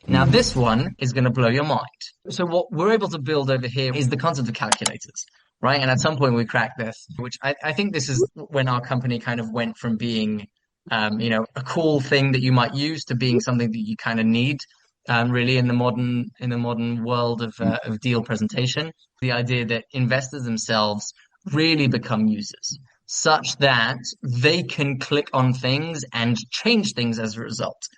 Now, this one is going to blow your mind. So what we're able to build over here is the concept of calculators, right? And at some point we cracked this, which I think this is when our company kind of went from being, a cool thing that you might use to being something that you kind of need, really in the modern world of deal presentation. The idea that investors themselves really become users, such that they can click on things and change things as a result.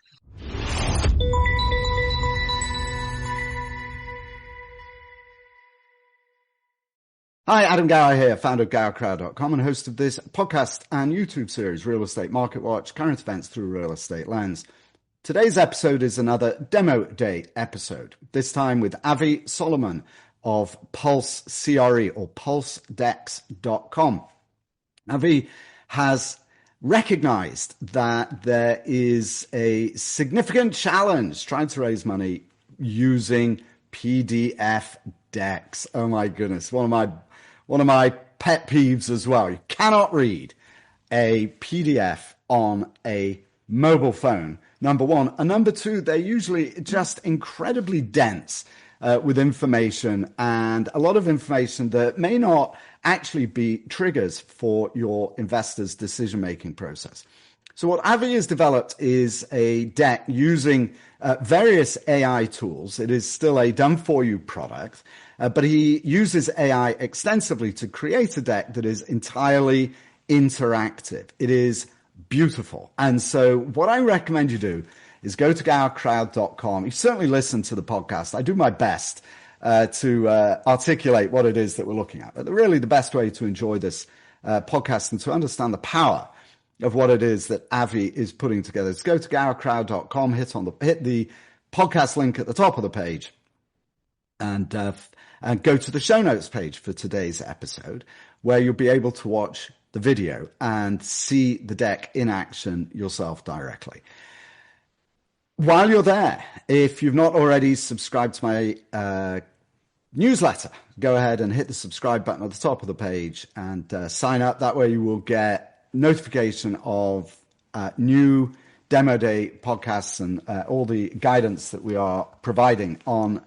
Hi, Adam Gower here, founder of GowerCrowd.com and host of this podcast and YouTube series, Real Estate Market Watch, current events through real estate lens. Today's episode is another Demo Day episode, this time with Avi Solomon of Pulse CRE or PulseDex.com. Avi has recognized that there is a significant challenge trying to raise money using PDF decks. Oh my goodness, one of my pet peeves as well. You cannot read a PDF on a mobile phone, number one. And number two, they're usually just incredibly dense with information, and a lot of information that may not actually be triggers for your investors' decision-making process. So what Avi has developed is a deck using various AI tools. It is still a done-for-you product, but he uses AI extensively to create a deck that is entirely interactive. It is beautiful. And so what I recommend you do is go to GowerCrowd.com. You certainly listen to the podcast. I do my best to articulate what it is that we're looking at. But really the best way to enjoy this podcast and to understand the power of what it is that Avi is putting together is go to GowerCrowd.com, hit the podcast link at the top of the page, and go to the show notes page for today's episode, where you'll be able to watch the video and see the deck in action yourself directly. While you're there, if you've not already subscribed to my newsletter, go ahead and hit the subscribe button at the top of the page and sign up. That way you will get notification of new Demo Day podcasts and all the guidance that we are providing on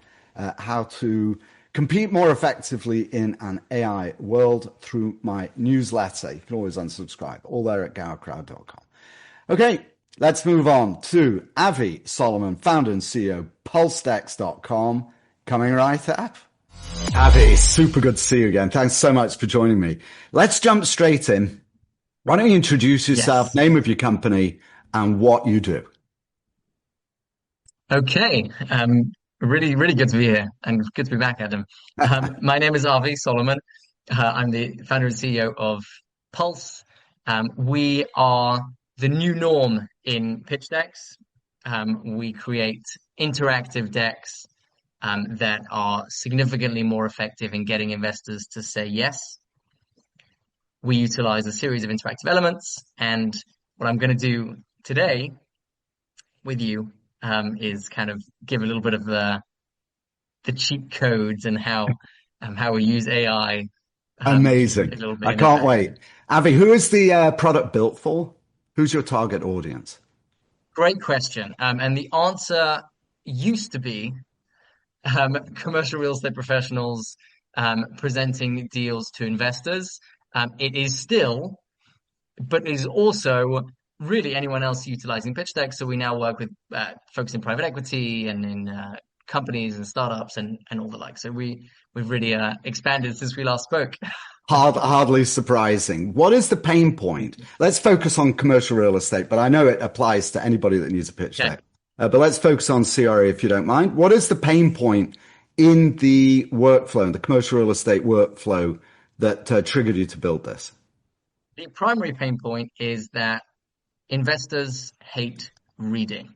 how to compete more effectively in an AI world through my newsletter. You can always unsubscribe, all there at GowerCrowd.com. Okay, let's move on to Avi Solomon, founder and CEO, PulseDex.com, coming right up. Avi, super good to see you again. Thanks so much for joining me. Let's jump straight in. Why don't you introduce yourself, Yes. name of your company, and what you do? Okay. Really, really good to be here and good to be back, Adam. My name is Avi Solomon. I'm the founder and CEO of Pulse. We are the new norm in pitch decks. We create interactive decks that are significantly more effective in getting investors to say yes. We utilize a series of interactive elements, and what I'm going to do today with you is kind of give a little bit of the cheat codes and how we use AI. A Amazing. little bit I in can't effect. wait. Avi, who is the product built for? Who's your target audience? Great question. And the answer used to be commercial real estate professionals presenting deals to investors. It is still, but it is also really anyone else utilizing pitch decks. So we now work with folks in private equity and in companies and startups and all the like. So we've really expanded since we last spoke. Hardly surprising. What is the pain point? Let's focus on commercial real estate, but I know it applies to anybody that needs a pitch Okay. deck. But let's focus on CRE if you don't mind. What is the pain point in the workflow, in the commercial real estate workflow that triggered you to build this? The primary pain point is that investors hate reading.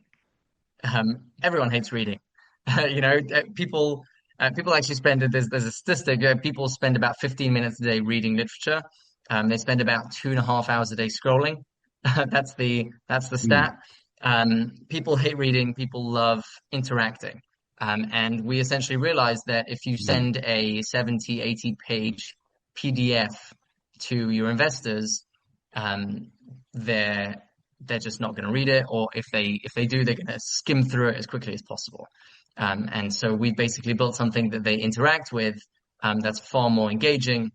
Everyone hates reading. People actually spend there's a statistic. People spend about 15 minutes a day reading literature. They spend about 2.5 hours a day scrolling. That's the Mm. stat. People hate reading. People love interacting. And we essentially realized that if you send a 70, 80 page PDF to your investors, they're they're just not going to read it, or if they do, they're going to skim through it as quickly as possible. And so we basically built something that they interact with, that's far more engaging,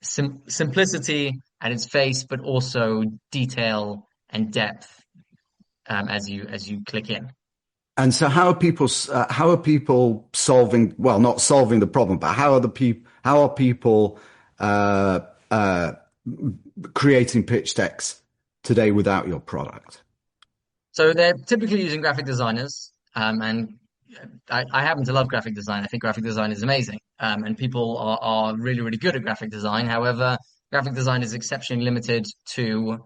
simplicity at its face, but also detail and depth, as you click in. And so, how are people solving? Well, not solving the problem, but how are people creating pitch decks today without your product? So they're typically using graphic designers, and I happen to love graphic design. I think graphic design is amazing, and people are really, really good at graphic design. However, graphic design is exceptionally limited to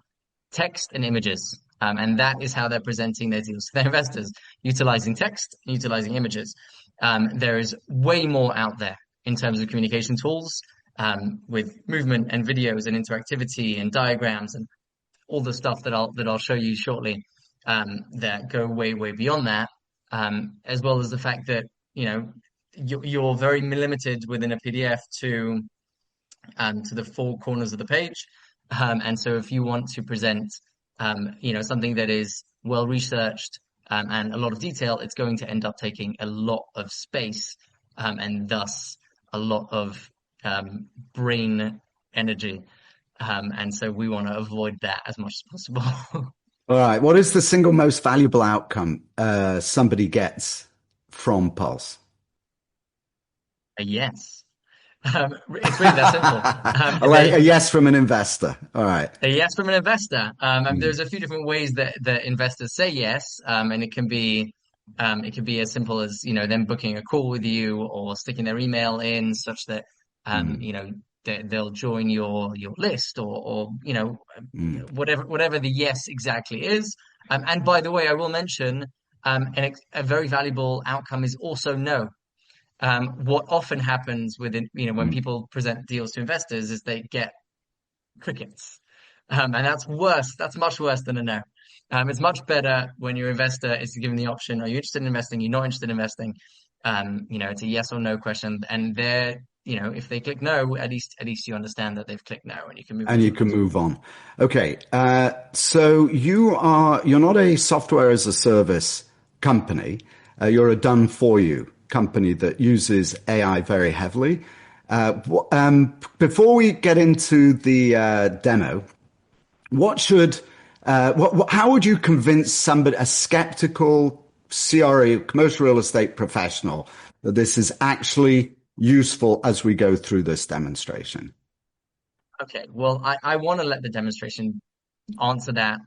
text and images. And that is how they're presenting their deals to their investors, utilizing text, utilizing images. There is way more out there in terms of communication tools, with movement and videos and interactivity and diagrams and all the stuff that I'll show you shortly, that go way, way beyond that, as well as the fact that, you're very limited within a PDF to the four corners of the page. And so if you want to present something that is well researched, and a lot of detail, it's going to end up taking a lot of space, and thus a lot of brain energy. And so we want to avoid that as much as possible. All right. What is the single most valuable outcome somebody gets from Pulse? A yes. It's really that simple. A yes from an investor. All right. A yes from an investor. And there's a few different ways that investors say yes. And it can be as simple as, them booking a call with you or sticking their email in such that, they'll join your list or whatever the yes exactly is. And by the way, I will mention, a very valuable outcome is also no. What often happens when people present deals to investors is they get crickets. And that's worse. That's much worse than a no. It's much better when your investor is given the option, are you interested in investing? You're not interested in investing. It's a yes or no question. And if they click no, at least you understand that they've clicked no and you can move on. And you can move on. Okay. So you're not a software as a service company. You're a done for you company that uses AI very heavily. Before we get into the demo, how would you convince somebody, a skeptical CRE, commercial real estate professional, that this is actually useful as we go through this demonstration? Okay, well, I want to let the demonstration answer that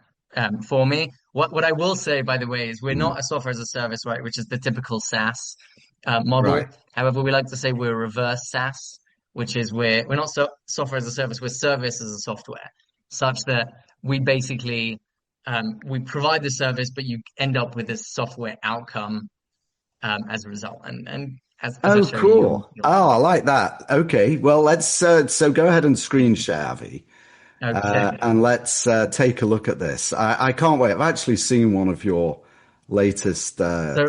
for me. What I will say, by the way, is we're not a software as a service, right, which is the typical SaaS model. Right. However, we like to say we're reverse SaaS, which is we're not software as a service, we're service as a software, such that we basically we provide the service, but you end up with this software outcome as a result. And as I show cool. I like that. Okay, well, let's so go ahead and screen share, Avi. Okay. And let's take a look at this. I can't wait. I've actually seen one of your latest thing.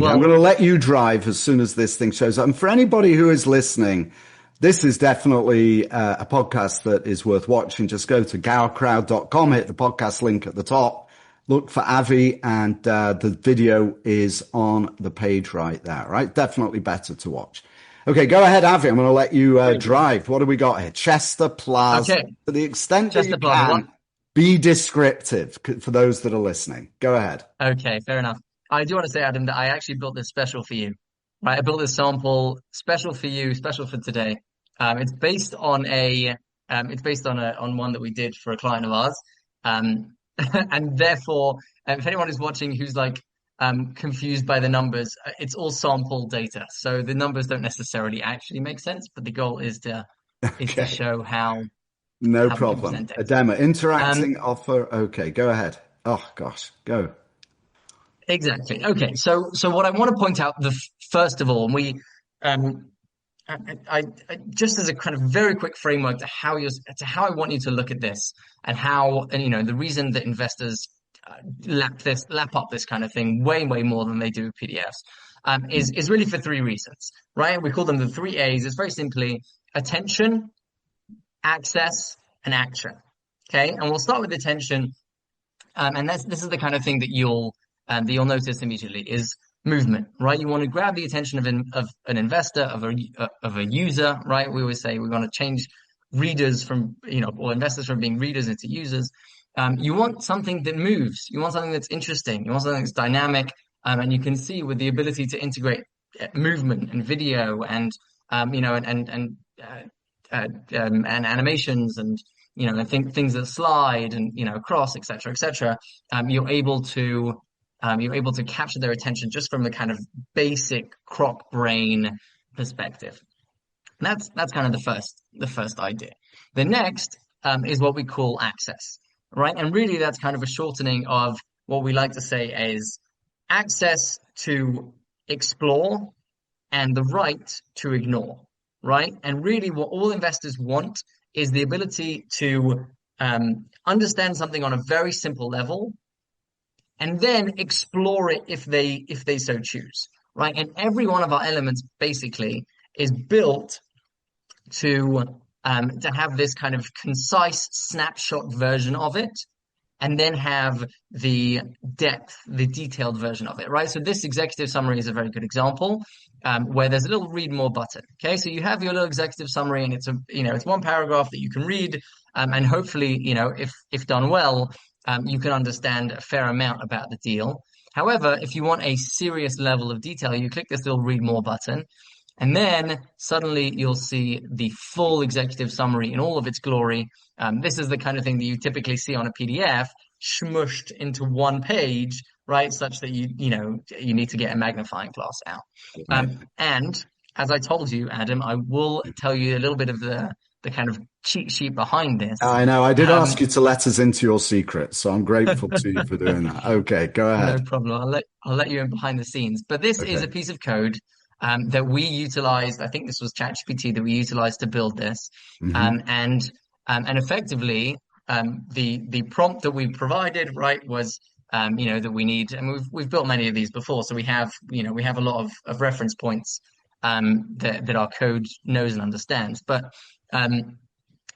I'm going to let you drive as soon as this thing shows up. And for anybody who is listening, this is definitely a podcast that is worth watching. Just go to GowerCrowd.com, hit the podcast link at the top, look for Avi, and the video is on the page right there, right? Definitely better to watch. Okay, go ahead, Avi. I'm going to let you drive. What do we got here? Chester Plaza. Okay. To the extent that you can, be descriptive for those that are listening. Go ahead. Okay, fair enough. I do want to say, Adam, that I actually built this special for you. Right, I built this sample special for you, special for today. It's based on on one that we did for a client of ours. And therefore, if anyone is watching who's like confused by the numbers, it's all sample data. So the numbers don't necessarily actually make sense, but the goal is to show how. No problem. A demo, interacting offer. Okay, go ahead. Oh gosh, go. Exactly. Okay. So what I want to point out, first of all, I just as a kind of very quick framework to how I want you to look at this, and the reason that investors lap up this kind of thing way more than they do with PDFs, is really for three reasons, right? We call them the three A's. It's very simply attention, access, and action. Okay. And we'll start with attention. And this is the kind of thing that you'll notice immediately is movement, right? You want to grab the attention of an investor, of a user, right? We always say we want to change readers from, or investors from being readers into users. You want something that moves. You want something that's interesting. You want something that's dynamic. And you can see with the ability to integrate movement and video and and animations and things that slide and across, etc., you're able to capture their attention just from the kind of basic croc brain perspective. And that's kind of the first idea. The next is what we call access, right? And really that's kind of a shortening of what we like to say is access to explore and the right to ignore, right? And really what all investors want is the ability to understand something on a very simple level and then explore it if they so choose, right? And every one of our elements basically is built to have this kind of concise snapshot version of it, and then have the detailed version of it, right? So this executive summary is a very good example, where there's a little read more button. Okay, so you have your little executive summary, and it's one paragraph that you can read, and hopefully, if done well, you can understand a fair amount about the deal. However, if you want a serious level of detail, you click this little read more button, and then suddenly you'll see the full executive summary in all of its glory. This is the kind of thing that you typically see on a PDF, smushed into one page, right? Such that you need to get a magnifying glass out. And as I told you, Adam, I will tell you a little bit of the kind of cheat sheet behind this. I know. I did ask you to let us into your secrets, so I'm grateful to you for doing that. Okay, go ahead. No problem. I'll let you in behind the scenes. But this is a piece of code that we utilized. I think this was ChatGPT that we utilized to build this. And effectively, the prompt that we provided, right, was that we need, and we've built many of these before, so we have a lot of reference points that our code knows and understands. But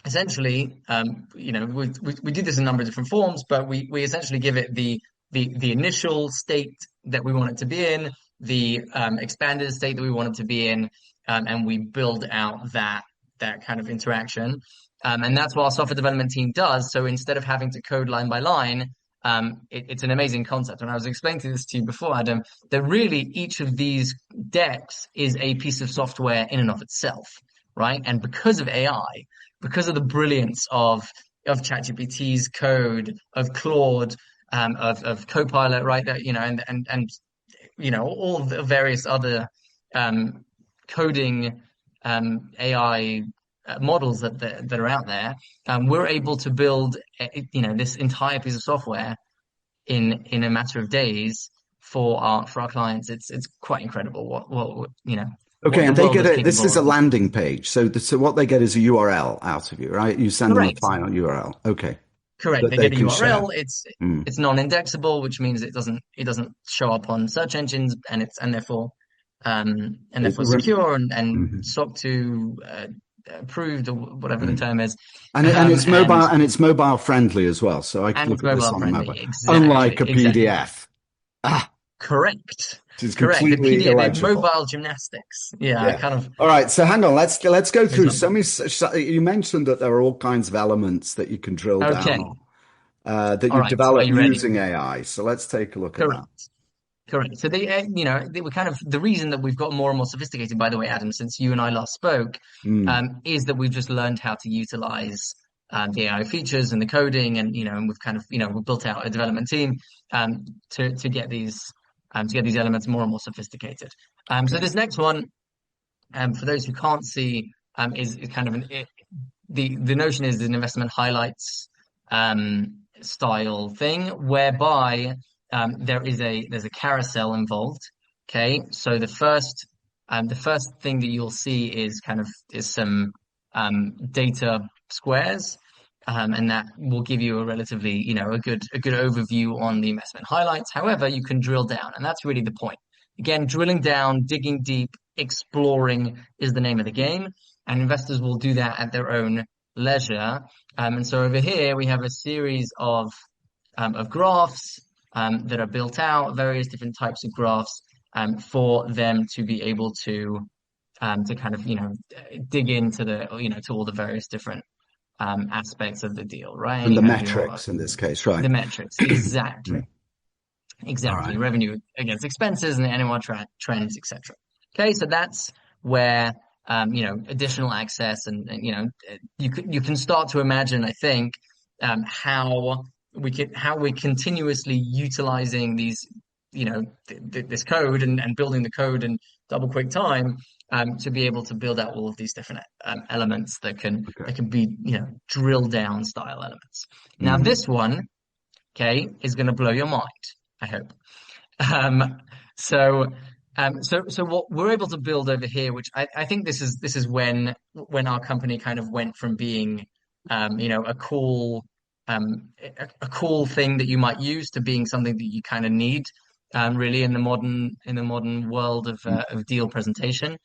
essentially, we do this in a number of different forms, but we essentially give it the initial state that we want it to be in, the expanded state that we want it to be in, and we build out that kind of interaction. And that's what our software development team does. So instead of having to code line by line, it's an amazing concept. And I was explaining this to you before, Adam, that really each of these decks is a piece of software in and of itself, right? And because of AI, because of the brilliance of ChatGPT's code, of Claude, of Copilot, right? That, and all the various other coding AI models that are out there, we're able to build this entire piece of software in a matter of days for our clients. It's quite incredible what. Okay, and they get this is a landing page. So what they get is a URL out of you, right? You send them a final URL. Okay. Correct. They get a URL. It's non-indexable, which means it doesn't show up on search engines, and therefore secure and SOC 2 approved, or whatever the term is. And it's mobile, and it's mobile friendly as well. So I can look at this on mobile, exactly, unlike a PDF. Correct. It's completely the PDF, mobile gymnastics. Yeah, kind of. All right, so hang on. Let's go through. You mentioned that there are all kinds of elements that you can drill down on, that you've developed using AI. So let's take a look at that. Correct. So they were kind of the reason that we've got more and more sophisticated, by the way, Adam, since you and I last spoke, is that we've just learned how to utilize the AI features and the coding, and and we've kind of we've built out a development team to get these elements more and more sophisticated. So this next one, for those who can't see, is kind of the notion is an investment highlights style thing, whereby there's a carousel involved. Okay, so the first thing that you'll see is some data squares, and that will give you a relatively a good overview on the investment highlights. However, you can drill down, and that's really the point. Again, drilling down, digging deep, exploring is the name of the game, and investors will do that at their own leisure. And so over here we have a series of of graphs that are built out, various different types of graphs for them to be able to kind of, dig into to all the various different aspects of the deal, right? And And you the have your metrics in this case, right? the metrics, exactly, All exactly, right. revenue against expenses and the NOI trends, etc. Okay, so that's where additional access and you can start to imagine, I think, how we're continuously utilizing these this code and building the code in double quick time to be able to build out all of these different elements Okay. that can be drill down style elements. Now Mm. this one, okay, is going to blow your mind, I hope. Um, so, so what we're able to build over here, which I think this is when our company kind of went from being, a cool thing that you might use to being something that you kind of need, really in the modern world of deal presentation,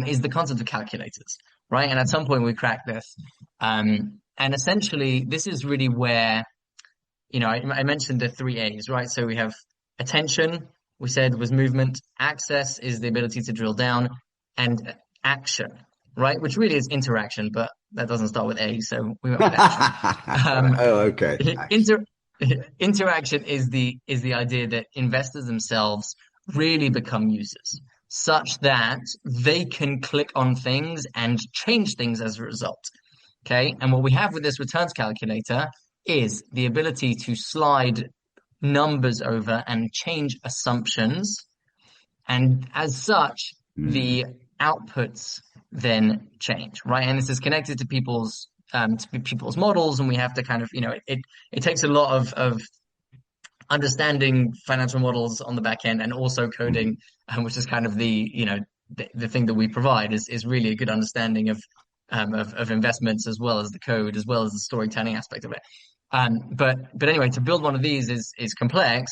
is the concept of calculators, right? And at some point we cracked this, and essentially this is really where I mentioned the three A's, right? So we have attention, we said was movement, access is the ability to drill down, and action, right? Which really is interaction, but that doesn't start with A, so we went with action. Oh, okay. Inter interaction is the idea that investors themselves really become users, such that they can click on things and change things as a result. Okay. And what we have with this returns calculator is the ability to slide numbers over and change assumptions. And as such, Mm. the outputs then change, right? And this is connected to people's models, and we have to kind of, it takes a lot of understanding financial models on the back end and also coding, which is kind of the thing that we provide is really a good understanding of investments as well as the code, as well as the storytelling aspect of it. But anyway, to build one of these is complex.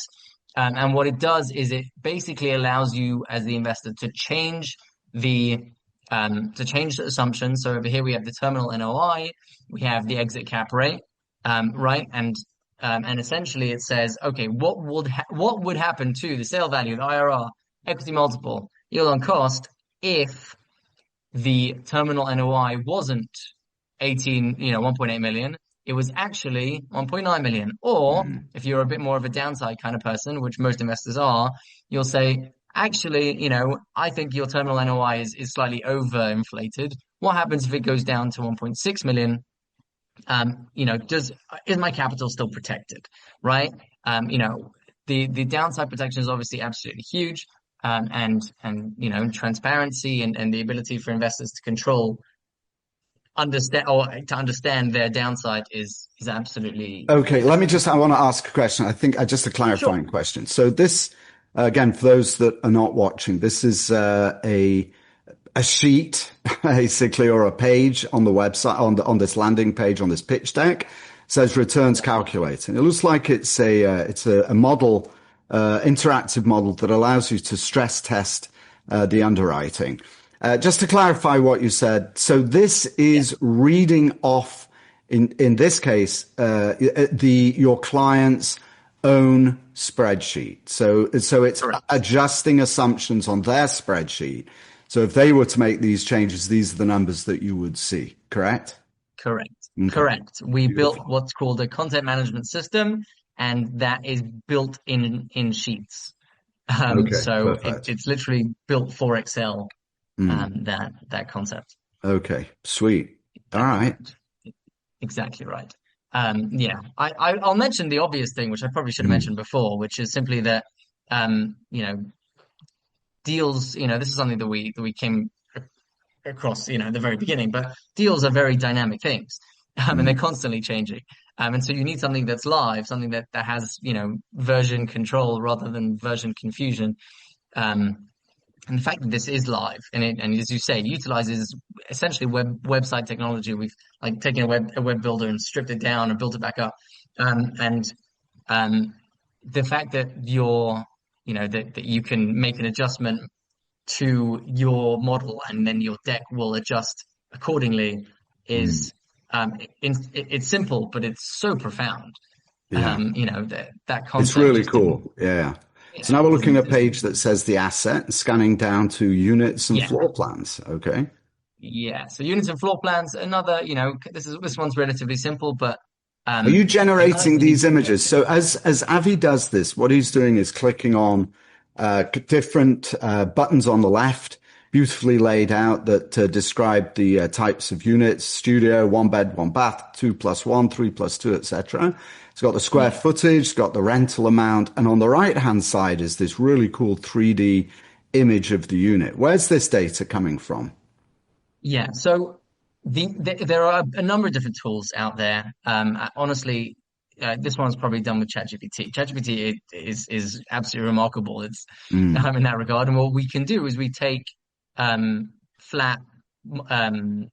And what it does is it basically allows you as the investor to change the assumptions. So over here we have the terminal NOI, we have the exit cap rate, right? And essentially it says, okay, what would happen to the sale value, the IRR, equity multiple, yield on cost if the terminal NOI wasn't 1.8 million, it was actually 1.9 million. Or Mm. if you're a bit more of a downside kind of person, which most investors are, you'll say, actually, I think your terminal NOI is slightly overinflated. What happens if it goes down to 1.6 million? Is my capital still protected? Right? The downside protection is obviously absolutely huge. And transparency and the ability for investors to understand their downside is absolutely Okay, I want to ask a question. I think just a sure. clarifying question. So this, again, for those that are not watching, this is a sheet, basically, or a page on the website, on this landing page, on this pitch deck, says returns calculator. And it looks like it's a model, interactive model that allows you to stress test the underwriting. Just to clarify what you said, so this is reading off, in this case, your client's own spreadsheet. So it's Correct. adjusting assumptions on their spreadsheet. So if they were to make these changes, these are the numbers that you would see, correct? Correct. Okay, Correct. We built beautiful. what's called a content management system, and that is built in Sheets. Okay, So perfect. it's literally built for Excel. Mm, That concept. okay, sweet. All Exactly right. right. Exactly right. Yeah. I'll mention the obvious thing, which I probably should have Mm, mentioned before, which is simply that um, you know, deals. This is something that we came across, at the very beginning, but deals are very dynamic things, and they're mm, constantly changing. And so you need something that's live, something that has, version control rather than version confusion. Um, and the fact that this is live and as you say, utilizes essentially website technology. We've like taken a web builder and stripped it down and built it back up. And the fact that that you can make an adjustment to your model and then your deck will adjust accordingly mm. is it's simple, but it's so profound. Yeah. That It's concept really just didn't, cool. Yeah. So yeah, now it we're doesn't looking at a exist. page that says the asset, scanning down to units and Yeah. floor plans. Okay. Yeah. So units and floor plans, another, this one's relatively simple, but Are you another generating thing you these can get images? to. So as Avi does this, what he's doing is clicking on different buttons on the left, beautifully laid out that describe the types of units: studio, one bed, one bath, 2+1, 3+2, etc. It's got the square Yeah. footage, it's got the rental amount, and on the right hand side is this really cool 3D image of the unit. Where's this data coming from? Yeah. So there are a number of different tools out there. Honestly, this one's probably done with ChatGPT. ChatGPT is absolutely remarkable. It's Mm. in that regard. And what we can do is we take flat um,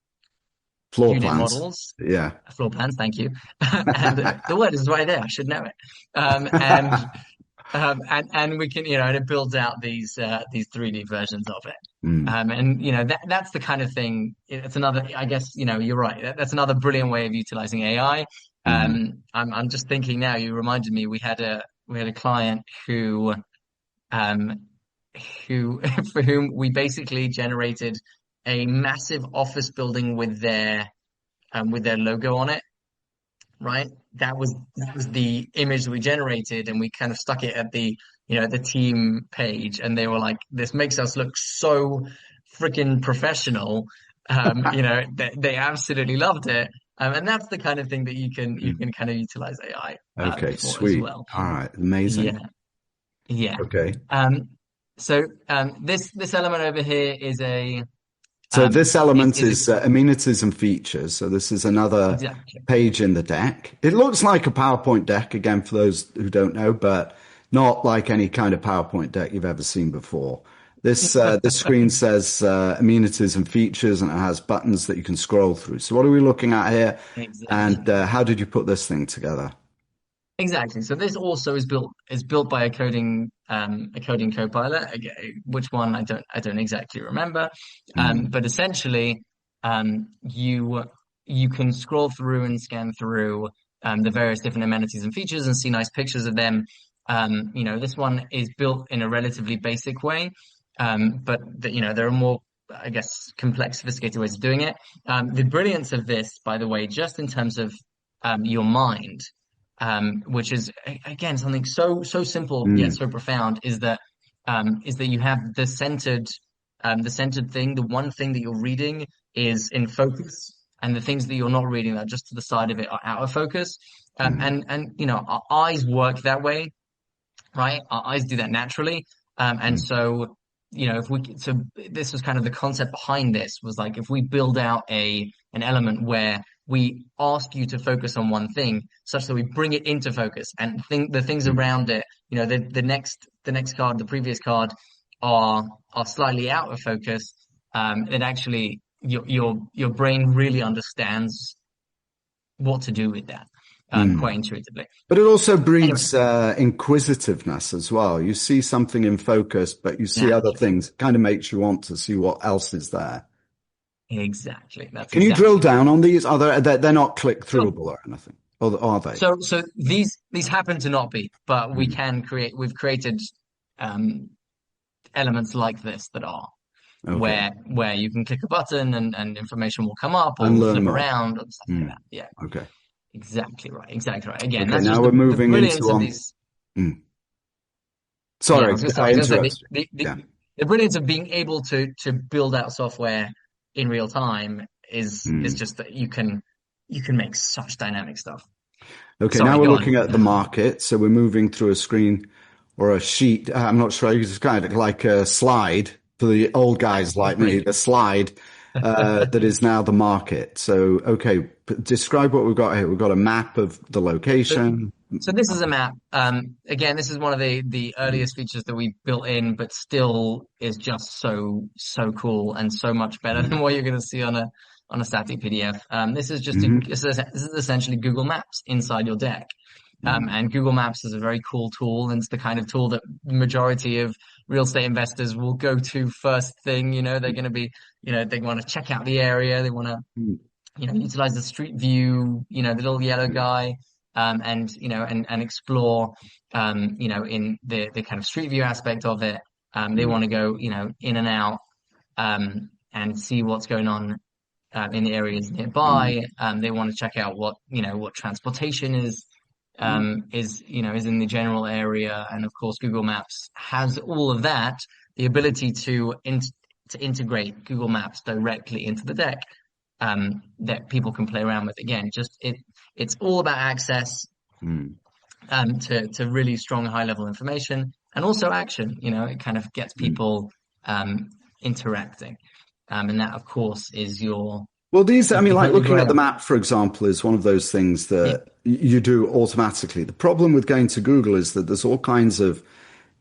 Floor unit plans. models, Yeah. floor plans. Thank you. And the word is right there. I should know it. And and we can, and it builds out these 3D versions of it. Mm. And that's the kind of thing. It's another, I guess, you're right. That's another brilliant way of utilizing AI. Mm. I'm just thinking now. You reminded me. We had a client um who for whom we basically generated a massive office building with their logo on it, right? That was the image that we generated, and we kind of stuck it at the team page, and they were like, "This makes us look so freaking professional." They absolutely loved it, and that's the kind of thing that you can kind of utilize AI Okay, for as sweet. well. All right, amazing. Yeah, yeah. Okay. Um, this element over here is a So this element is a is amenities and features. So this is another exactly. page in the deck. It looks like a PowerPoint deck, again, for those who don't know, but not like any kind of PowerPoint deck you've ever seen before. This screen says amenities and features, and it has buttons that you can scroll through. So what are we looking at here? And Exactly. how did you put this thing together? Exactly. So this also is built by a coding copilot. Which one I don't exactly remember. Mm, But essentially, you can scroll through and scan through the various different amenities and features and see nice pictures of them. This one is built in a relatively basic way, but there are more, I guess, complex, sophisticated ways of doing it. The brilliance of this, by the way, just in terms of your mind, which is again something so simple yet mm, so profound, is that you have the centered thing. The one thing that you're reading is in focus, and the things that you're not reading that are just to the side of it are out of focus. mm, And our eyes work that way, right? Our eyes do that naturally. And mm, so, so this was kind of the concept behind this, was like, if we build out an element where we ask you to focus on one thing such that we bring it into focus, and the things mm, around it, the next card, the previous card are slightly out of focus. It actually, your brain really understands what to do with that, mm. quite intuitively. But it also Anyway, breeds inquisitiveness as well. You see something in focus, but you see other exactly. things. It kind of makes you want to see what else is there. Exactly. That's Can you drill exactly right. down on these? Are they're not click So, throughable or anything? Or are they? so these happen to not be, but Mm. we've created um, elements like this that are Okay. where you can click a button and information will come up or And will learn flip more. around and stuff like Mm. that. Yeah, Okay. exactly right. Exactly right. Again, Okay. that's Now just we're the moving into brilliance of on. these. Mm. Yeah, Sorry, I I was gonna say the, interrupted the, you. the, Yeah. the brilliance of being able to build out software in real time is Mm. just that you can make such dynamic stuff. Okay. Sorry, Now we're go looking on. at the market. So we're moving through a screen or a sheet. I'm not sure. It's kind of like a slide for the old guys like me, Right. the slide that is now the market. So, okay, describe what we've got here. We've got a map of the So, location. so this is a map. Again, this is one of the Mm, earliest features that we built in, but still is just so cool and so much better than mm, what you're going to see on a static PDF. This is just mhm, this is essentially Google Maps inside your deck. mm, And Google Maps is a very cool tool, and it's the kind of tool that the majority of real estate investors will go to first thing. They're going to be, they want to check out the area, they want to, mm, utilize the street view, the little yellow mm, guy. and and explore in the kind of street view aspect of it. They Mm, want to go in and out and see what's going on in the areas mm, nearby. They want to check out what transportation mm, is in the general area, and of course Google Maps has all of that, the ability to integrate Google Maps directly into the deck, that people can play around with. Again, it's all about access mm, to really strong high level information, and also action. It kind of gets mm. people interacting, and that of course Well, these, I is mean, like completely looking at the great. map, for example, is one of those things Yeah, that you do automatically. The problem with going to Google is that there's all kinds of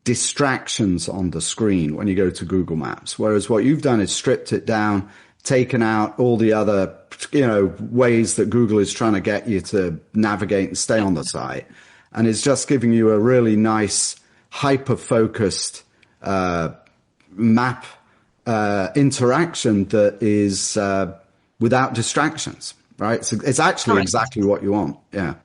distractions on the screen when you go to Google Maps. Whereas what you've done is stripped it down, taken out all the other, ways that Google is trying to get you to navigate and stay yeah, on the site. And it's just giving you a really nice, hyper focused map interaction that is without distractions, right? So it's actually correct. exactly what you want. Yeah.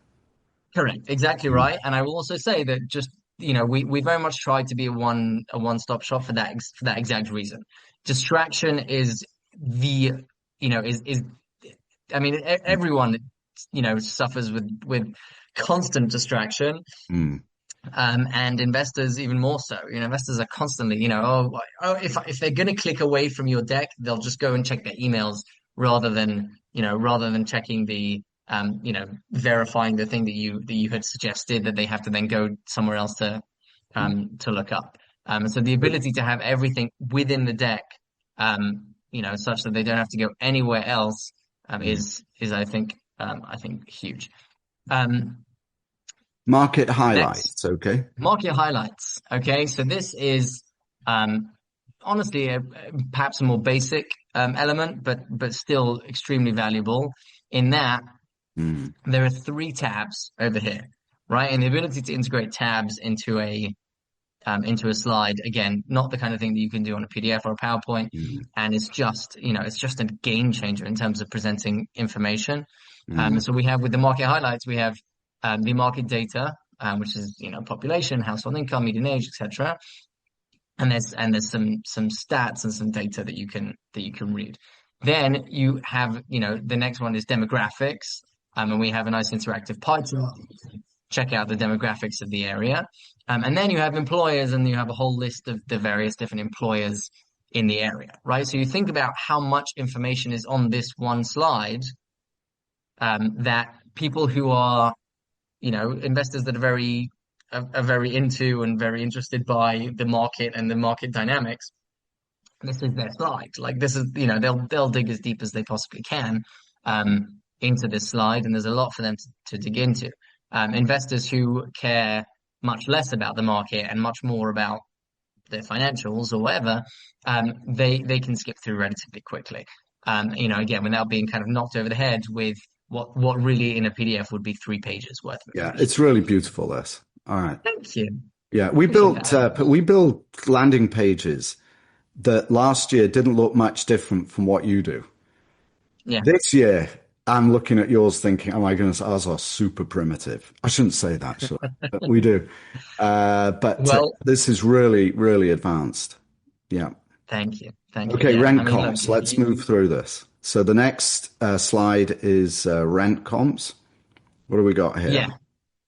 Correct, exactly right. And I will also say that just we very much try to be a one stop shop for that exact reason. Distraction is the is I mean everyone suffers with constant distraction, Mm. and investors even more so. Investors are constantly if they're going to click away from your deck, they'll just go and check their emails rather than checking verifying the thing that you had suggested, that they have to then go somewhere else to look up. So the ability to have everything within the deck, such that they don't have to go anywhere else, Mm. is I think huge. Um, Market Next, highlights. Okay. market highlights. Okay, so this is um, honestly perhaps a more basic element, but still extremely valuable in that Mm. there are three tabs over here, right? And the ability to integrate tabs into a slide, again, not the kind of thing that you can do on a PDF or a PowerPoint, Mm. and it's just a game changer in terms of presenting information. Mm. So we have with the market highlights, we have the market data, which is population, household income, median age, etc. And there's some stats and some data that you can read. Then you have the next one is demographics, and we have a nice interactive pie chart. Check out the demographics of the area, and then you have employers, and you have a whole list of the various different employers in the area, right? So you think about how much information is on this one slide, that people who are investors that are very into and very interested by the market and the market dynamics. This is their slide. Like this is, they'll dig as deep as they possibly can into this slide, and there's a lot for them to dig into. Investors who care much less about the market and much more about their financials or whatever, they can skip through relatively quickly. Again, without being kind of knocked over the head with what really in a PDF would be 3 pages worth of Yeah. information. It's really beautiful. This. All right. Thank you. Yeah. Appreciate that. We built landing pages that last year didn't look much different from what you do. Yeah. This year, I'm looking at yours thinking, oh my goodness, ours are super primitive. I shouldn't say that, should I? But we do. But Well, this is really, really advanced. Yeah. thank you. Thank you. Okay, Yeah. I rent mean, look, comps. Let's move through this. So the next slide is rent comps. What do we got here? yeah.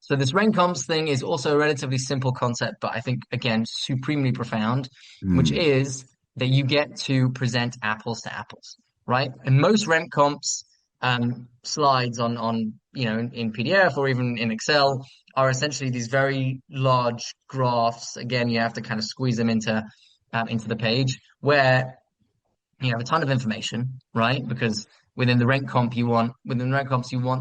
So this rent comps thing is also a relatively simple concept, but I think again supremely profound, which Hmm. is that you get to present apples to apples, right? And most rent comps slides on in PDF or even in Excel are essentially these very large graphs. Again, you have to kind of squeeze them into the page where you have a ton of information, right? Because within the rent comps you want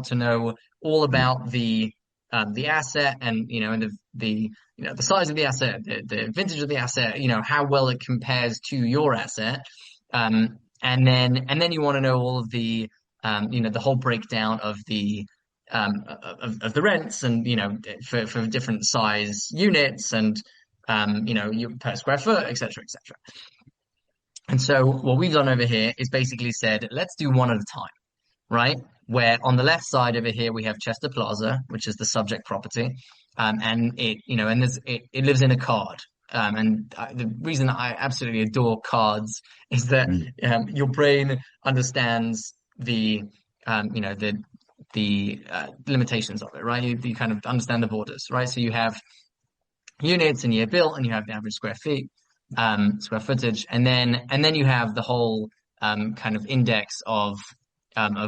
to know all about the asset, and the size of the asset, the vintage of the asset, how well it compares to your asset, and then you want to know all of the whole breakdown of the rents, and for different size units, and you per square foot, etc., etc. And so what we've done over here is basically said, let's do one at a time, right? where on the left side over here we have Chester Plaza, which is the subject property, and it lives in a card. The reason I absolutely adore cards is that Mm. your brain understands the you know the limitations of it, right? You kind of understand the borders, right? So you have units and year built, and you have the average square feet, square footage, and then you have the whole kind of index of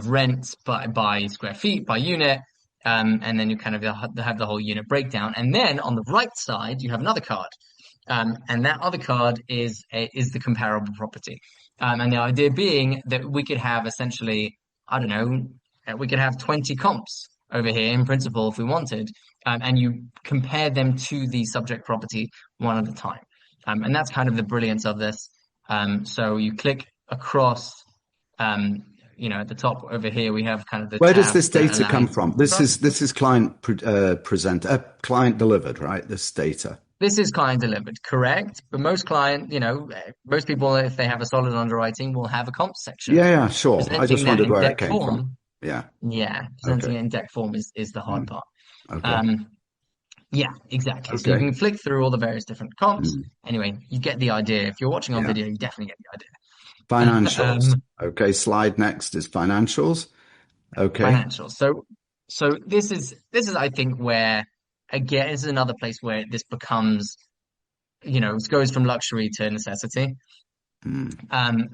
rent by square feet by unit, and then you kind of have the whole unit breakdown, and then on the right side you have another card, and that other card is the comparable property, and the idea being that we could have essentially, I don't know, we could have 20 comps over here in principle if we wanted, and you compare them to the subject property one at a time. And that's kind of the brilliance of this. So you click across, at the top over here, we have kind of the Where tab does this that data come allows from? This is client client delivered, right? This data. This is client delivered, correct? But most people, if they have a solid underwriting, will have a comp section. Yeah, sure. I Presenting just that wondered in where it deck came form, from. Yeah. presenting Okay. it in deck form is the hard part. Okay. Yeah, exactly. So you Okay. can flick through all the various different comps. Mm. Anyway, you get the idea. If you're watching on Yeah. video, you definitely get the idea. Financials. Okay. Slide next is financials. Okay. Financials. So this is I think where again this is another place where this becomes, it goes from luxury to necessity.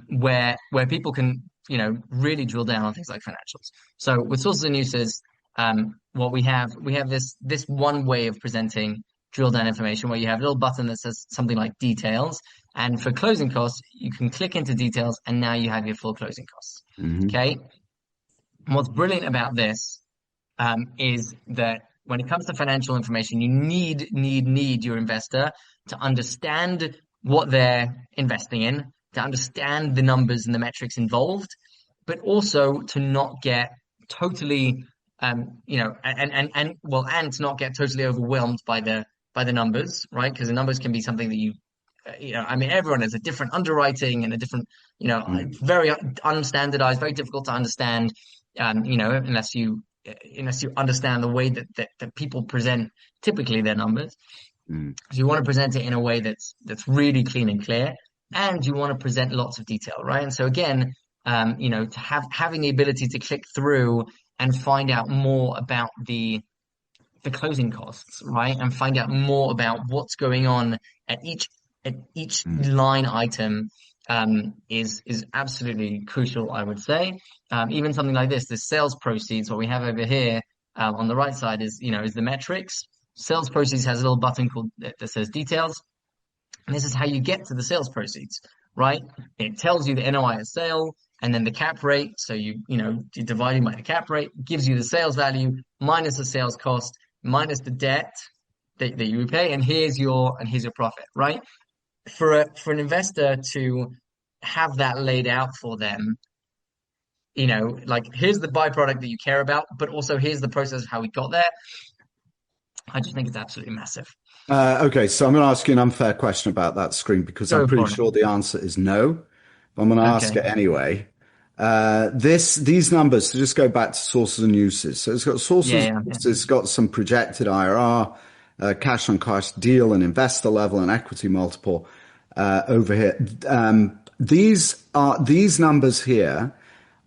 Where people can, really drill down on things like financials. So with sources and uses, what we have this one way of presenting drill down information where you have a little button that says something like details, and for closing costs, you can click into details, and now you have your full closing costs. Mm-hmm. Okay. And what's brilliant about this is that when it comes to financial information, you need your investor to understand what they're investing in, to understand the numbers and the metrics involved, but also to not get totally, and to not get totally overwhelmed by the numbers, right? Because the numbers can be something that everyone has a different underwriting and a different, very unstandardized, very difficult to understand, unless you understand the way that people present typically their numbers. Mm. So you want to present it in a way that's really clean and clear, and you want to present lots of detail, right? And so again, to having the ability to click through and find out more about the closing costs, right? And find out more about what's going on at each line item, is absolutely crucial, I would say. Even something like this, the sales proceeds, what we have over here, on the right side is the metrics. Sales proceeds has a little button called that says details. And this is how you get to the sales proceeds, right? It tells you the NOI of sale and then the cap rate. So you're dividing by the cap rate, gives you the sales value minus the sales cost, minus the debt that you repay. And here's your profit, right? For an investor to have that laid out for them, like here's the byproduct that you care about, but also here's the process of how we got there. I just think it's absolutely massive. Okay, so I'm going to ask you an unfair question about that screen because I'm pretty sure the answer is no. I'm going to ask it anyway. These numbers, so just go back to sources and uses. So it's got sources, it's got some projected IRR, cash on cash deal and investor level and equity multiple, over here. These numbers here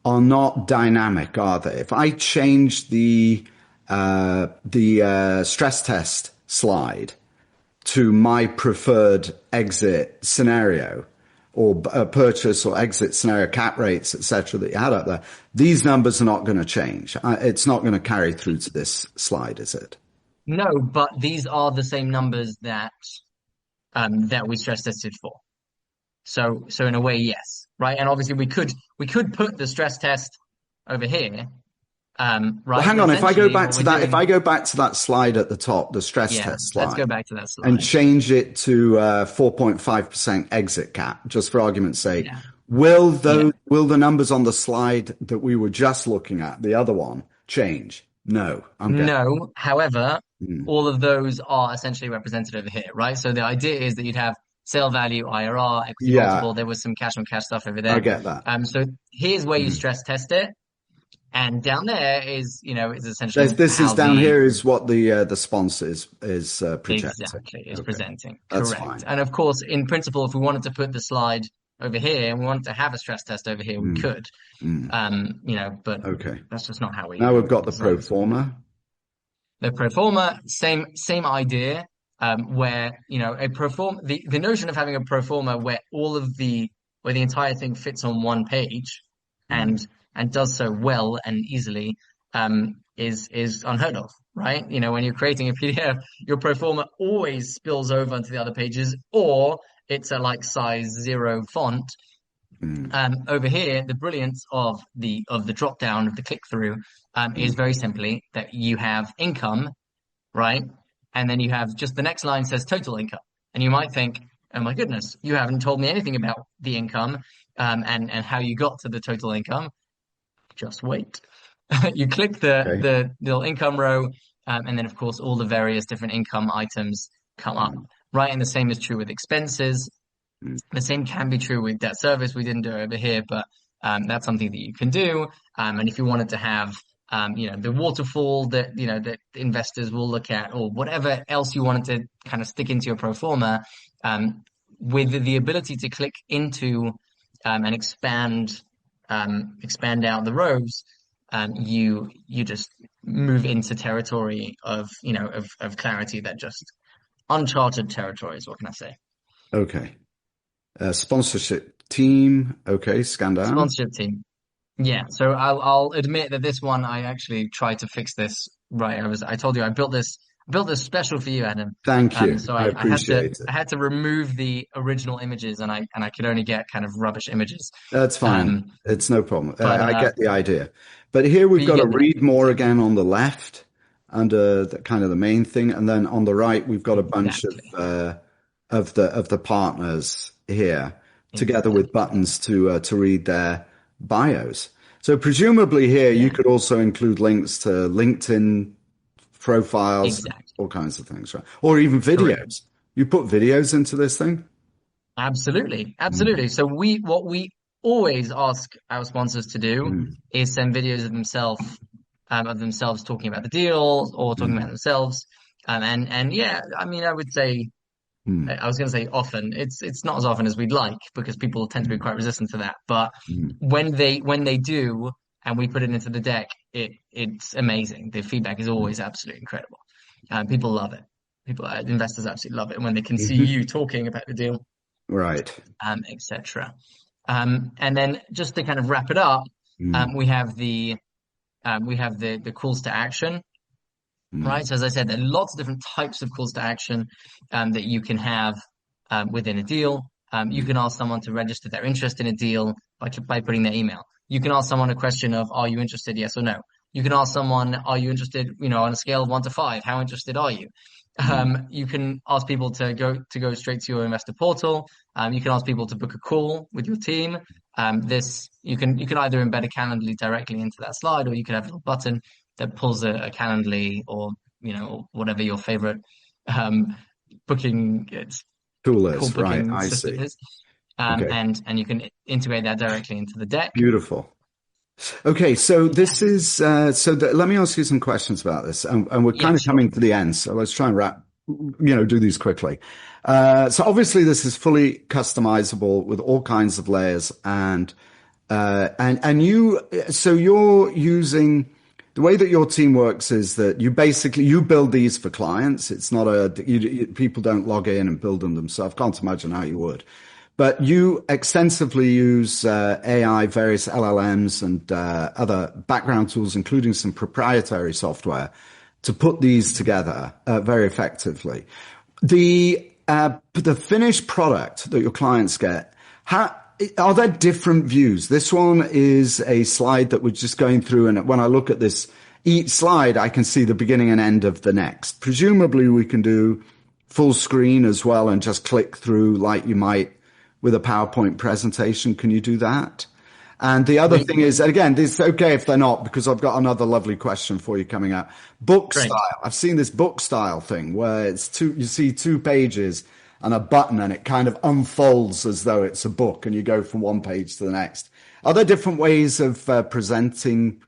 are not dynamic, are they? If I change the stress test slide to my preferred exit scenario or purchase or exit scenario, cap rates, etc., that you had up there, these numbers are not going to change. It's not going to carry through to this slide, is it? No, but these are the same numbers that we stress tested for. So in a way, yes, right? And obviously we could put the stress test over here. Right. Well, hang on. If I go back to that slide at the top, the stress test slide, let's go back to that slide and change it to 4.5% exit cap, just for argument's sake. Yeah. Will the numbers on the slide that we were just looking at, the other one, change? No. No. However, all of those are essentially represented over here, right? So the idea is that you'd have sale value, IRR, equity multiple. There was some cash on cash stuff over there. I get that. So here's where you stress test it. And down there is essentially This is how down the here is what the sponsor is projecting. exactly is Okay, presenting. that's Correct. fine. And of course, in principle, if we wanted to put the slide over here and we wanted to have a stress test over here, we Mm, could. mm. But Okay. that's just not how we Now we've got the design pro this. forma. The pro forma, same idea, where a pro forma, the notion of having a pro forma where the entire thing fits on one page Mm, and does so well and easily, is unheard of, right? When you're creating a PDF, your pro forma always spills over into the other pages, or it's a like size 0 font. mm, Over here, the brilliance of the drop down of the click through is mm. very simply that you have income, right? And then you have just the next line says total income. And you might think, oh my goodness, you haven't told me anything about the income and how you got to the total income. Just wait. You click Okay. the little income row, and then of course all the various different income items come up, Mm, right? And the same is true with expenses. mm, The same can be true with debt service. We didn't do it over here, but that's something that you can do. And if you wanted to have, the waterfall that investors will look at, or whatever else you wanted to kind of stick into your pro forma, um, with the ability to click into and expand out the rows, you just move into territory of clarity that just uncharted territories. What can I say? okay. Sponsorship team. Okay. Scan down. Sponsorship team. Yeah, so I'll admit that this one I actually tried to fix this right. I told you I built this special for you, Adam. Thank you. So I I had to appreciate it. I had to remove the original images, and I could only get kind of rubbish images. That's fine. Um, It's no problem. but I uh, get the idea. But here we've but you got to get the read more again on the left under the kind of the main thing. And then on the right, we've got a bunch exactly of the partners here together with exactly buttons to read their bios. So presumably here you yeah could also include links to LinkedIn profiles, exactly all kinds of things, right? Or even correct. videos. You put videos into this thing? Absolutely, Mm, absolutely. So what we always ask our sponsors to do mm, is send videos of themselves talking about the deal or talking about mm, themselves. And yeah, I mean, I would say mm, I was going to say often. It's not as often as we'd like because people tend to be mm, quite resistant to that. But mm, when they do, and we put it into the deck, it's amazing. The feedback is mm. always absolutely incredible. People love it. Investors absolutely love it when they can see Mhm. you talking about the deal, Right. etc. And then just to kind of wrap it up, Mm, we have the calls to action, mm, right? So as I said, there are lots of different types of calls to action that you can have within a deal. You mm, can ask someone to register their interest in a deal by putting their email. You can ask someone a question of, are you interested? Yes or no. You can ask someone, are you interested? On a scale of 1 to 5, how interested are you? mm, You can ask people to go straight to your investor portal. You can ask people to book a call with your team. This you can either embed a Calendly directly into that slide, or you can have a little button that pulls a Calendly or whatever your favorite um, booking it's Tool call is right. booking I system see. is, Okay. and you can integrate that directly into the deck. Beautiful. Okay, so this is let me ask you some questions about this, and we're Yeah, kind of sure. coming to the end, so let's try and do these quickly. So obviously this is fully customizable with all kinds of layers, so you're using the way that your team works is that you build these for clients. It's not people don't log in and build them themselves. Can't imagine how you would. But you extensively use AI, various LLMs, and other background tools, including some proprietary software, to put these together very effectively. The finished product that your clients get, are there different views? This one is a slide that we're just going through, and when I look at this, each slide, I can see the beginning and end of the next. Presumably, we can do full screen as well and just click through like you might with a PowerPoint presentation. Can you do that? And the other We thing is, again, this is okay if they're not, because I've got another lovely question for you coming up. Book Great. style. I've seen this book style thing where you see 2 pages and a button and it kind of unfolds as though it's a book and you go from one page to the next. Are there different ways of presenting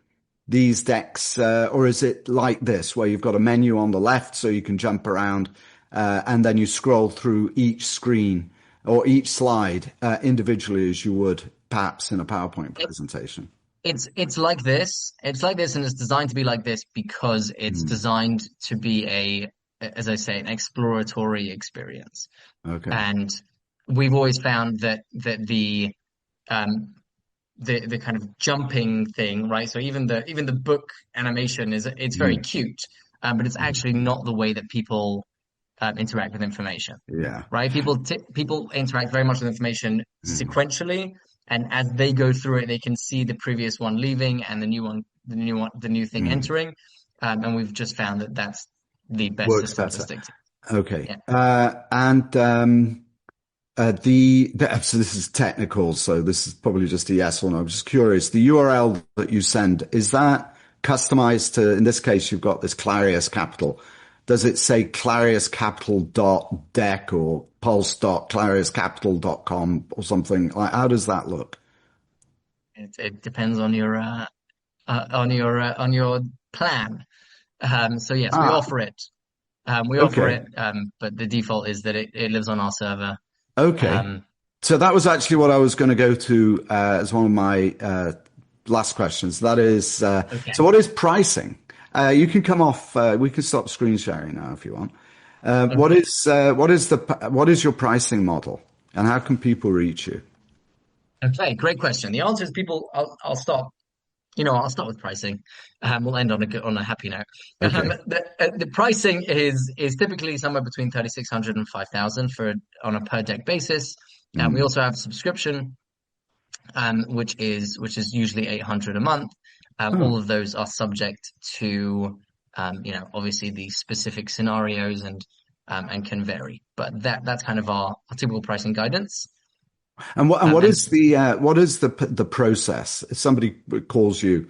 these decks, or is it like this, where you've got a menu on the left so you can jump around, and then you scroll through each screen or each slide individually as you would perhaps in a PowerPoint presentation? It's like this. It's like this, and it's designed to be like this because it's Mm, designed to be as I say, an exploratory experience. okay. And we've always found that um the kind of jumping thing, right? So even the book animation it's very Mm, cute, but it's mm, actually not the way that people interact with information, yeah. right? People interact very much with information Mm, sequentially, and as they go through it, they can see the previous one leaving and the new thing mm. entering, and we've just found that that's the best Works system to better. stick to. Okay. Yeah. And so this is technical, so this is probably just a yes or no. I'm just curious. The URL that you send, is that customized to, in this case, you've got this Clarius Capital. Does it say clariuscapital.deck or pulse.clariuscapital.com or something? Like, how does that look? It depends on your plan. So yes, we Ah, offer it. We offer okay. it, but the default is that it lives on our server. Okay. Um, So that was actually what I was going to go to as one of my last questions. That is, okay, so what is pricing? You can come off. We can stop screen sharing now if you want. okay, What is your pricing model, and how can people reach you? okay. Great question. The answer is people. I'll start. I'll start with pricing. We'll end on a happy note. Okay. The pricing is typically somewhere between 3,600 and 5,000 on a per deck basis. We Mm. also have subscription, which is usually 800 a month. Oh. All of those are subject to obviously the specific scenarios and can vary. But that's kind of our typical pricing guidance. And And what is the process? If somebody calls you,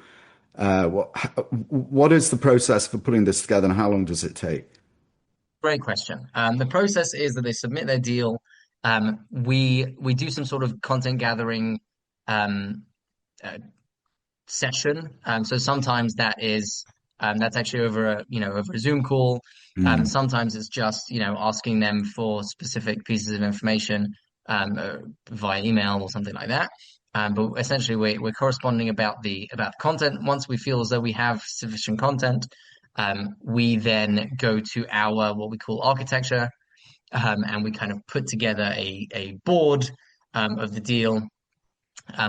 what is the process for putting this together, and how long does it take? great question. The process is that they submit their deal. We do some sort of content gathering um, uh, session. So sometimes that's actually over a Zoom call. Mm. Sometimes it's just asking them for specific pieces of information via email or something like that. But essentially, we're corresponding about the content. Once we feel as though we have sufficient content, we then go to our what we call architecture, and we kind of put together a board of the deal,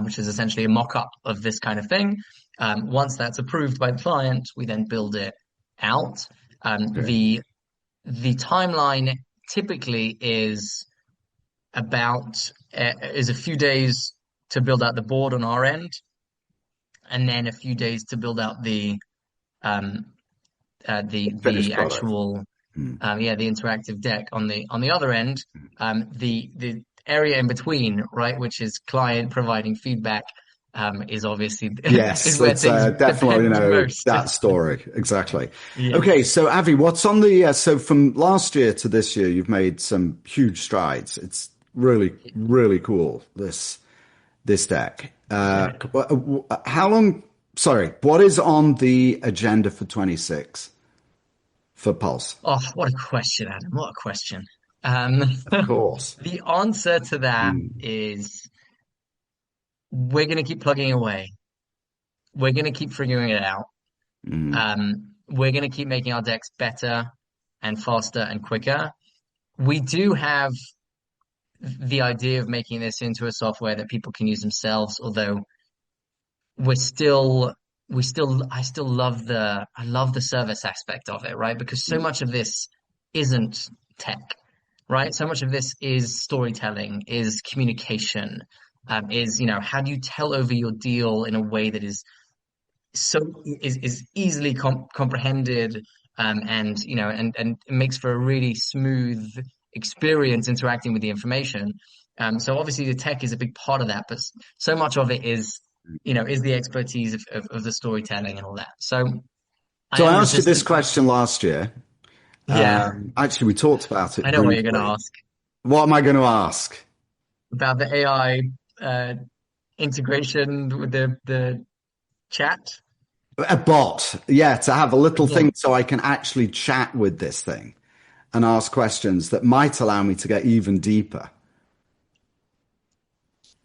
which is essentially a mock-up of this kind of thing. Once that's approved by the client, we then build it out. Okay. The timeline typically is a few days to build out the board on our end, and then a few days to build out um, the Finished product. actual Mm. the interactive deck on the other end. The area in between, right, which is client providing feedback, is obviously is Yes, where it's things definitely, depend most. that story. Exactly. Yeah. Okay, so Avi, what's on the, so from last year to this year, you've made some huge strides. It's really, really cool, this deck. Yeah. How long, sorry, what is on the agenda for 26 for Pulse? Oh, what a question, Adam. What a question. Of course. The answer to that Mm, is we're going to keep plugging away. We're going to keep figuring it out. mm, We're going to keep making our decks better and faster and quicker. We do have the idea of making this into a software that people can use themselves, although we're still I still love the service aspect of it, right? Because so mm. much of this isn't tech, right? So much of this is storytelling, is communication, is how do you tell over your deal in a way that is easily comprehended, and and it makes for a really smooth experience interacting with the information. So obviously the tech is a big part of that, but so much of it is the expertise of the storytelling and all that. So I So I am asked you this resistant. question last year. Yeah, Actually, we talked about I it know what you're going to briefly. ask What am I going to ask? about the AI integration with the chat. A bot, yeah, to have a little Well, thing so I can actually chat with this thing and ask questions that might allow me to get even deeper.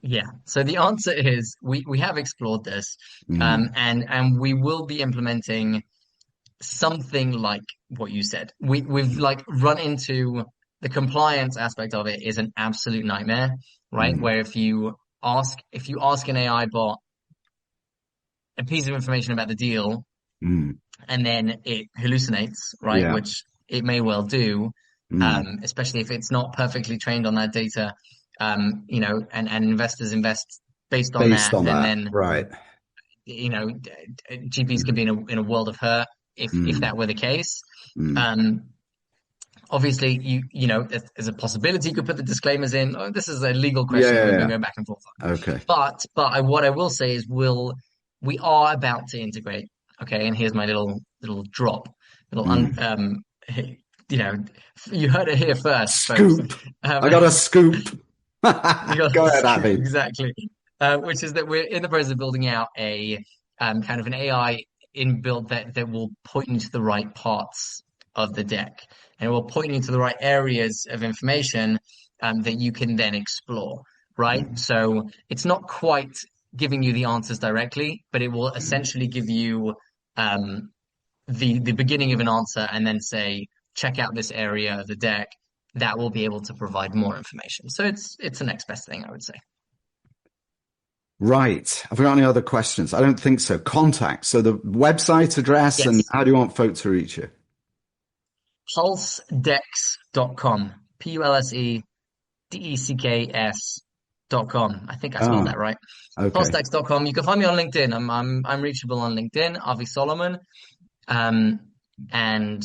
yeah. So the answer is we have explored this, Mm, and we will be implementing something like what you said. We've like run into the compliance aspect of it is an absolute nightmare, right? mm, Where if you ask an AI bot a piece of information about the deal mm, and then it hallucinates, right? yeah. Which it may well do, Mm. especially if it's not perfectly trained on that data, and investors invest based on Based that, on and that, then right. GPs Mm, could be in a world of hurt if mm, that were the case. mm. Um, Obviously, there's a possibility you could put the disclaimers in. Oh, this is a legal Yeah, question that yeah, we've been yeah. going back and forth on. Okay. What I will say is we are about to integrate. Okay, and here's my little drop, little Mm. you know, you heard it here first, folks. Scoop. Um, I got a scoop. you got Go ahead, Abby. exactly, which is that we're in the process of building out a kind of an AI inbuilt that will point you to the right parts of the deck, and it will point you to the right areas of information that you can then explore. Right, Mm, so it's not quite giving you the answers directly, but it will mm. essentially give you um, the beginning of an answer and then say, check out this area of the deck. That will be able to provide more information. So it's the next best thing, I would say. Right. Have we got any other questions? I don't think so. Contact. So the website address and Yes, how do you want folk to reach you? pulsedecks.com. PulseDecks.com. I think I spelled Ah, that right. okay. Pulsedecks.com. You can find me on LinkedIn. I'm reachable on LinkedIn, Avi Solomon. Um, and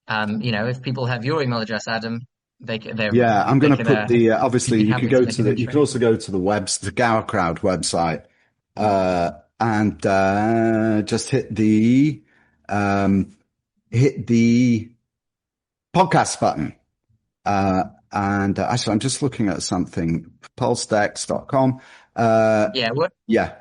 if people have your email address, Adam, Yeah, I'm they going to could put the, you'd obviously be you could happy to go make to an the, you intro. could also go to the Gower Crowd website, and just um, hit the podcast button. And actually, I'm just looking at something, pulsedex.com. Yeah, Yeah.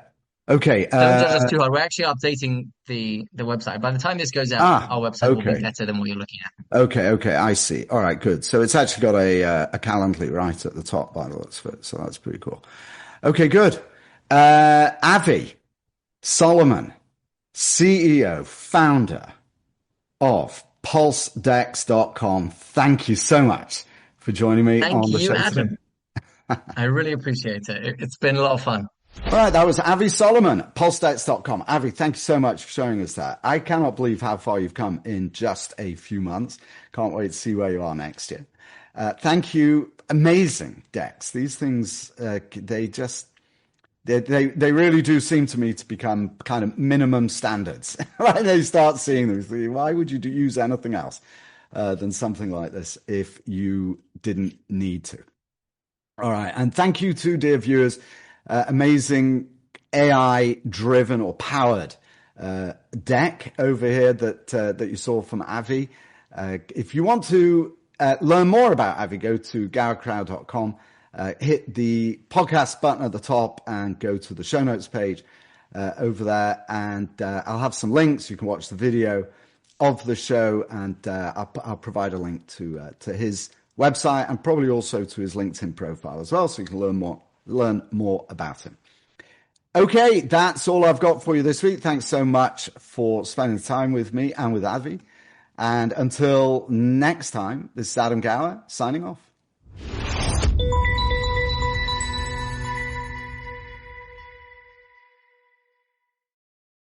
Okay. don't judge us too hard. We're actually updating the website. By the time this goes out, our website will be Okay. better than what you're looking at. Okay. Okay. I see. All right. Good. So it's actually got a Calendly right at the top by the looks of it. So that's pretty cool. Okay. Good. Avi Solomon, CEO, founder of PulseDex.com. Thank you so much for joining me Thank on the you, show today. Adam. I really appreciate it. It's been a lot of fun. All right, that was Avi Solomon, pulsedecks.com. Avi, thank you so much for showing us that. I cannot believe how far you've come in just a few months. Can't wait to see where you are next year. Thank you. Amazing decks. These things, they really do seem to me to become kind of minimum standards. Right? They start seeing them. Why would you use anything else than something like this if you didn't need to? All right. And thank you to dear viewers. Amazing AI driven or powered deck over here that you saw from Avi. If you want to learn more about Avi, go to gowercrowd.com, hit the podcast button at the top and go to the show notes page over there. And I'll have some links. You can watch the video of the show, and I'll provide a link to his website and probably also to his LinkedIn profile as well, so you can learn more about him. Okay, that's all I've got for you this week. Thanks so much for spending time with me and with Avi. And until next time, this is Adam Gower signing off.